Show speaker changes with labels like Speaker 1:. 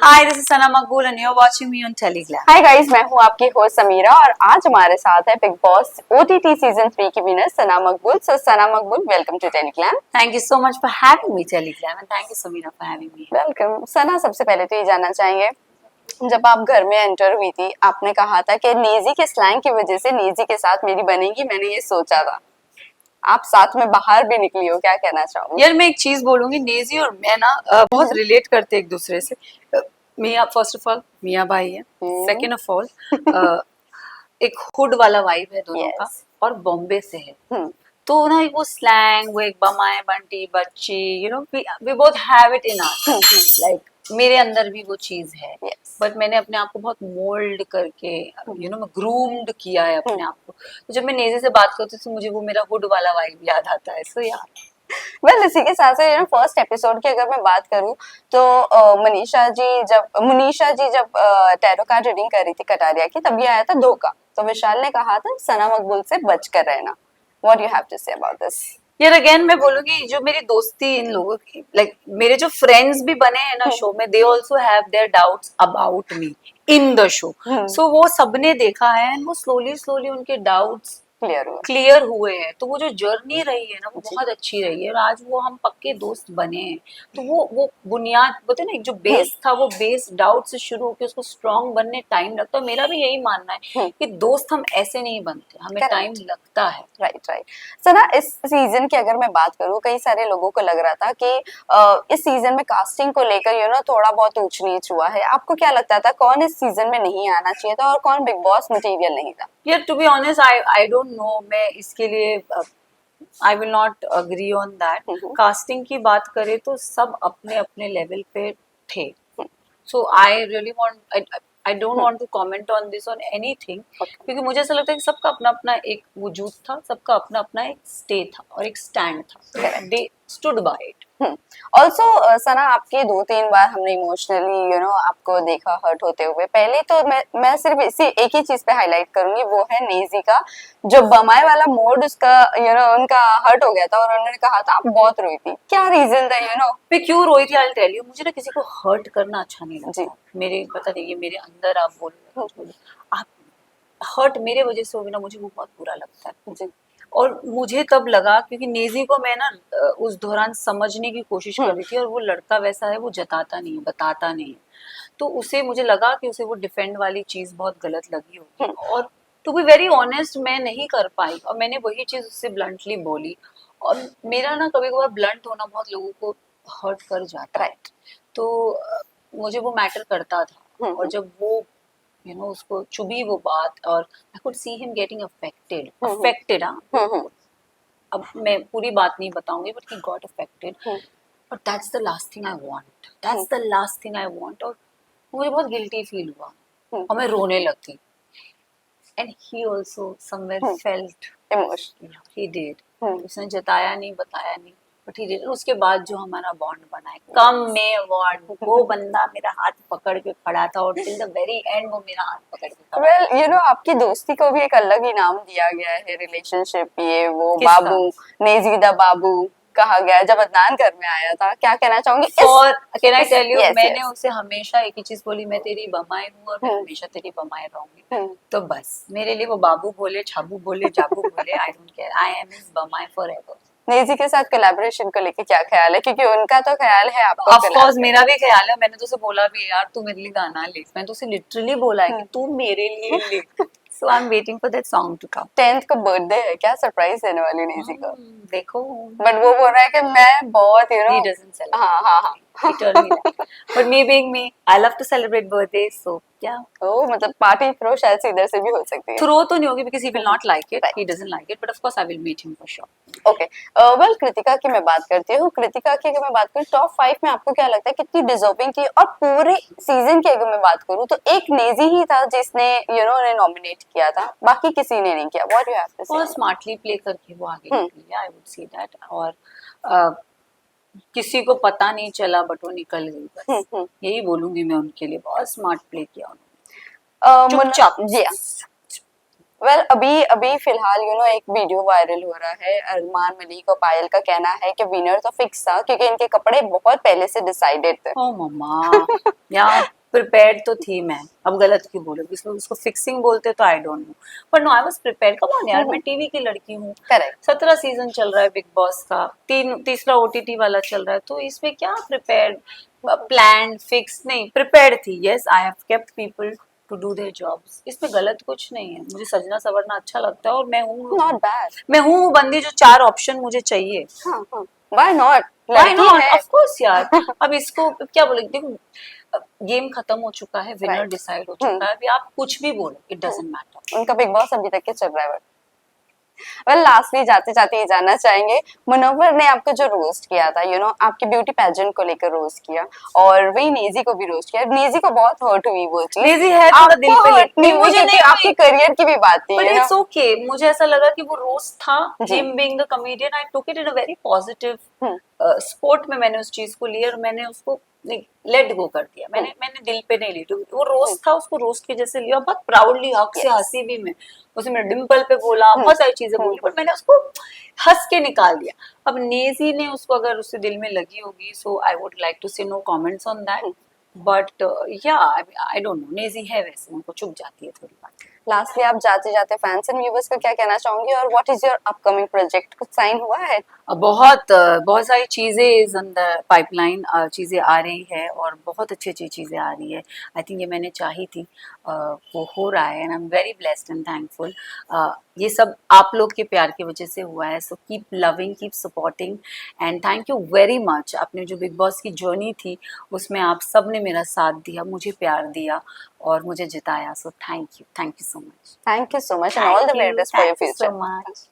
Speaker 1: Hi, this is Sana Makbul and you're watching me on Teleglam.
Speaker 2: Hi guys, मैं हूँ आपकी host Samira और आज हमारे साथ है बिग बॉस ओटीटी सीजन 3 की winner Sana Maqbool. So Sana Maqbool, welcome to Telegram.
Speaker 1: Thank you so much for having me, Teleglam, and thank you, Samira, for having me.
Speaker 2: Welcome. Sana, सबसे पहले तो ये जानना चाहेंगे, जब आप घर में एंटर हुई थी आपने कहा था कि नेजी के स्लैंग की वजह से नेजी के साथ मेरी बनेगी, मैंने ये सोचा था। आप साथ में बाहर भी निकली हो, क्या कहना चाहोगे?
Speaker 1: यार मैं एक चीज बोलूंगी, नेजी और मैं ना बहुत रिलेट करते हैं एक दूसरे से। मियाँ, फर्स्ट ऑफ ऑल मियाँ भाई है, सेकेंड ऑफ ऑल एक हुड वाला वाइब है दोनों का,
Speaker 2: Yes.
Speaker 1: और बॉम्बे से है। तो ना वो स्लैंग, वो एक बमाए बंटी बच्ची, we both have it in us. Like मेरे अंदर भी वो चीज है,
Speaker 2: Yes.
Speaker 1: बट मैंने अपने आप को बहुत मोल्ड करके मैं ग्रूम्ड किया है अपने आप को। तो जब मैं नेजी से बात करती हूँ तो मुझे वो मेरा हुड वाला वाइब याद आता है। सो यार
Speaker 2: वेल, इसी के साथ साथ फर्स्ट एपिसोड की अगर मैं बात करूं तो मुनीषा जी जब टैरो कार्ड रीडिंग कर रही थी कटारिया की, तब ये आया था धोखा। तो विशाल ने कहा था सना मकबूल से बच कर रहना। What you have to say about this?
Speaker 1: यार अगेन मैं बोलूंगी, जो मेरी दोस्ती इन लोगों की, लाइक मेरे जो फ्रेंड्स भी बने हैं ना शो में, they also have their doubts about me in the show. So वो सबने देखा है एंड वो स्लोली स्लोली उनके डाउट्स क्लियर हुए हैं। तो वो जो जर्नी रही है ना, वो बहुत अच्छी रही है और आज वो हम पक्के दोस्त बने हैं। तो वो बुनियाद बोलते हैं ना, एक जो बेस था, वो बेस डाउट से शुरू होकर उसको स्ट्रांग बनने टाइम लगता है। मेरा भी यही मानना है कि दोस्त हम ऐसे नहीं बनते, हमें टाइम लगता है।
Speaker 2: राइट। सना, इस सीजन की अगर मैं बात करूं, कई सारे लोगों को लग रहा था कि इस सीजन में कास्टिंग को लेकर थोड़ा बहुत ऊंच नीच हुआ है। आपको क्या लगता था कौन इस सीजन में नहीं आना चाहिए था और कौन बिग बॉस मटेरियल नहीं था?
Speaker 1: यार to be honest, I don't know. मैं इसके लिए I will not agree on that. Casting की बात करें तो सब अपने अपने लेवल पे थे। So I really want, I don't want to comment on this on anything, क्योंकि मुझे ऐसा लगता है कि सबका अपना अपना एक वजूद था, सबका अपना अपना एक स्टे था और एक स्टैंड था। They stood by it.
Speaker 2: Also Sana, आपके 2-3 बार हमने इमोशनली आपको देखा हर्ट होते हुए। पहले तो मैं सिर्फ इसी एक ही चीज पे हाईलाइट करूंगी, वो है नेजी का जो बमाए वाला मोड, उसका उनका हर्ट हो गया था और उन्होंने कहा था आप बहुत रोई थी। क्या रीजन था?
Speaker 1: मैं क्यों रोई थी, आई टेल यू। मुझे ना किसी को हर्ट करना अच्छा नहीं लगता। मेरे पता नहीं, ये मेरे अंदर आप बोलो, आप हर्ट मेरे वजह से होगी ना, मुझे वो बहुत बुरा लगता है जी। और मुझे तब लगा, क्योंकि नेजी को मैं ना उस दौरान समझने की कोशिश कर रही थी, और वो लड़का वैसा है, वो जताता नहीं है, बताता नहीं है। तो उसे मुझे लगा कि उसे वो डिफेंड वाली चीज बहुत गलत लगी होगी, और टू बी वेरी ऑनेस्ट मैं नहीं कर पाई, और मैंने वही चीज उससे ब्लंटली बोली। और मेरा ना कभी कभार ब्लंट होना बहुत लोगों को हर्ट कर जाता है। तो मुझे वो मैटर करता था, और जब वो उसको चुभी वो बात, और I could see him getting affected. अब मैं पूरी बात नहीं बताऊंगी, but he got affected. But that's the last thing I want. और मुझे बहुत गिल्टी फील हुआ और मैं रोने लगी। And he also somewhere felt emotional, he did. उसने जताया नहीं, बताया नहीं, बट ही डिड। उसके बाद जो हमारा बॉन्ड बना है, कम में अवार्ड, वो बंदा मेरा हाथ पकड़ के खड़ा था, और टिल द वेरी एंड वो मेरा हाथ पकड़ के खड़ा था।
Speaker 2: वेल, आपकी दोस्ती को भी एक अलग ही नाम दिया गया है, रिलेशनशिप, ये वो
Speaker 1: किसका?
Speaker 2: बाबू, नेजीदा बाबू कहा गया है जब अदनान घर में आया था। क्या कहना चाहूंगी?
Speaker 1: और can I tell you,
Speaker 2: yes,
Speaker 1: मैंने
Speaker 2: yes.
Speaker 1: उसे हमेशा एक ही चीज बोली, मैं तेरी बमाई हूँ और मैं हमेशा तेरी बमाई रहूंगी। तो बस मेरे लिए वो बाबू बोले, छाबू बोले, जाबू बोले, I don't care, I am his बमाई फॉरएवर।
Speaker 2: नेजी के साथ कोलैबोरेशन को लेके क्या ख्याल है? क्योंकि उनका तो ख्याल है आपको।
Speaker 1: ऑफ कोर्स मेरा भी ख्याल है। मैंने तो उसे बोला भी, यार तू मेरे लिए गाना लिख। मैंने तो उसे लिटरली बोला है कि तू मेरे लिए लिख। So I am waiting for that song to come.
Speaker 2: 10th को बर्थडे है, क्या सरप्राइज देने वाली नेजी को?
Speaker 1: देखो,
Speaker 2: बट वो बोल रहा है कि मैं बहुत
Speaker 1: he doesn't celebrate.
Speaker 2: हाँ
Speaker 1: He told me that. But me being me, I love to celebrate birthdays, so yeah.
Speaker 2: ओ, मतलब पार्टी थ्रो शायद से इधर से भी हो सकती है।
Speaker 1: Throw तो नहीं होगी, because he will not like it. He doesn't like it, but of course I will meet him for sure.
Speaker 2: Okay. Well, Kritika की मैं बात करती हूँ। कृतिका की अगर मैं बात करूँ, टॉप 5 में आपको क्या लगता है कितनी डिजर्विंग थी? और पूरे सीजन की अगर मैं बात करूँ तो एक नेजी ही था जिसने उन्हें नॉमिनेट किया था, बाकी किसी ने नहीं किया। व्हाट यू हैव टू से?
Speaker 1: और स्मार्टली प्ले करके वो आगे निकली, आई वुड से दैट। और किसी को पता नहीं चला, बट वो निकल गई, बस यही बोलूंगी मैं उनके लिए। बहुत स्मार्ट प्ले किया उन्होंने, चुपचाप।
Speaker 2: वेल अभी अभी फिलहाल एक वीडियो वायरल हो रहा है। अरमान मलिक और पायल का कहना है कि विनर तो फिक्स था क्योंकि इनके कपड़े बहुत पहले से डिसाइडेड थे।
Speaker 1: ओ मम्मा, यहाँ प्रिपेयर्ड तो थी मैं, अब गलत क्यों बोलोगे, इसमें उसको फिक्सिंग बोलते तो आई डोंट नो, पर no I was prepared. Come on यार, मैं टीवी की लड़की हूँ।
Speaker 2: करेक्ट।
Speaker 1: 17 सीजन चल रहा है बिग बॉस का, तीसरा ओटीटी वाला चल रहा है, तो इसमें क्या प्रिपेयर्ड, प्लान फिक्स नहीं, प्रिपेयर्ड थी। Yes, I have kept people to do their jobs, इसमें गलत कुछ नहीं है। मुझे सजना सवरना अच्छा लगता है और
Speaker 2: नॉट बैड।
Speaker 1: मैं हूँ वो बंदी जो 4 ऑप्शन मुझे चाहिए।
Speaker 2: हाँ हाँ, व्हाई नॉट,
Speaker 1: व्हाई
Speaker 2: लड़की
Speaker 1: नॉट,
Speaker 2: है।
Speaker 1: ऑफ कोर्स यार। अब इसको क्या बोले, देखो गेम खत्म हो चुका है, विनर
Speaker 2: Right.
Speaker 1: डिसाइड हो चुका है, अभी आप कुछ भी बोलो, इट डजंट मैटर।
Speaker 2: उनका बिग बॉस अभी तक के चल रहा है। वेल लास्टली जाते जाते ये जानना चाहेंगे, मुनव्वर ने आपको जो रोस्ट किया था, आपके ब्यूटी पेजेंट को लेकर रोस्ट किया, और वही नेजी को भी रोस्ट किया। नेजी को बहुत हर्ट हुई वो चीज।
Speaker 1: नेजी है थोड़ा दिल पे
Speaker 2: हर्ट नहीं हुई
Speaker 1: मुझे
Speaker 2: क्योंकि
Speaker 1: नहीं
Speaker 2: आपके करियर की भी बात थी,
Speaker 1: बट इट्स ओके। मुझे ऐसा लगा कि वो रोस्ट था,
Speaker 2: जी।
Speaker 1: Him being a comedian, I took it in a very positive
Speaker 2: hmm.
Speaker 1: Sport में मैंने उस चीज को लिया और मैंने उसको लेट गो कर दिया। मैंने दिल पे नहीं ली, वो रोस्ट था, उसको रोस्ट के जैसे लिया, बहुत प्राउडली, हक से, हंसी भी में उसने मेरे डिम्पल पे बोला, बहुत सारी चीजें बोली, बट मैंने उसको हंस के निकाल दिया। अब नेजी ने उसको अगर उससे दिल में लगी होगी, so I would like to say no comments on that, but yeah I don't no, Naezy है वैसे, उनको चुप जाती है थोड़ी बात।
Speaker 2: लास्टली आप जाते जाते फैंस एंड व्यूअर्स को क्या कहना चाहोंगे, और what is your upcoming project, कुछ साइन हुआ है?
Speaker 1: बहुत सारी चीज़ें इज ऑन द पाइपलाइन, चीज़ें आ रही है और बहुत अच्छी अच्छी चीज़ें आ रही है। आई थिंक ये मैंने चाही थी, वो हो रहा है, and I am very blessed and thankful. ये सब आप लोग के प्यार की वजह से हुआ है, so keep loving, keep supporting, and thank you very much. अपने जो बिग बॉस की जर्नी थी उसमें आप सब ने मेरा साथ दिया, मुझे प्यार दिया और मुझे जिताया, so thank you so much.
Speaker 2: Thank you so much and all the very best for your
Speaker 1: thank you so
Speaker 2: future.
Speaker 1: Much.